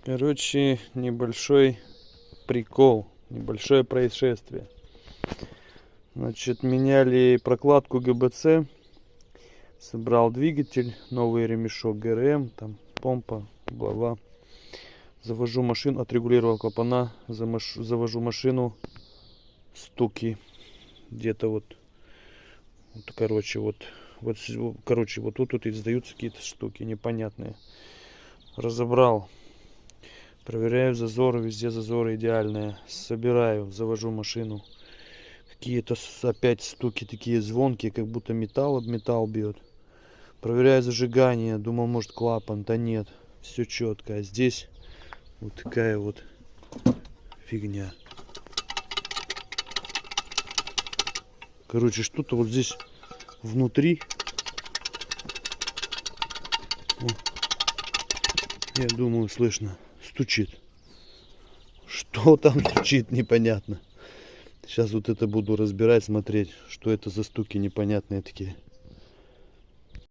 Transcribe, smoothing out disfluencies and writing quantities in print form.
Короче, небольшой прикол, небольшое происшествие. Значит, меняли прокладку ГБЦ, собрал двигатель, новый ремешок ГРМ, там помпа, бла-бла. Завожу машину, отрегулировал клапана, завожу машину, стуки где-то вот, короче, вот тут издаются какие-то штуки непонятные. Разобрал. Проверяю зазоры, везде зазоры идеальные. Собираю, завожу машину. Какие-то опять стуки такие звонкие, как будто металл об металл бьет. Проверяю зажигание, думал, может, клапан, да нет, все четко. А здесь вот такая вот фигня. Короче, что-то вот здесь внутри. Я думаю, слышно, стучит. Что там стучит, непонятно. Сейчас вот это буду разбирать, смотреть, что это за стуки непонятные такие.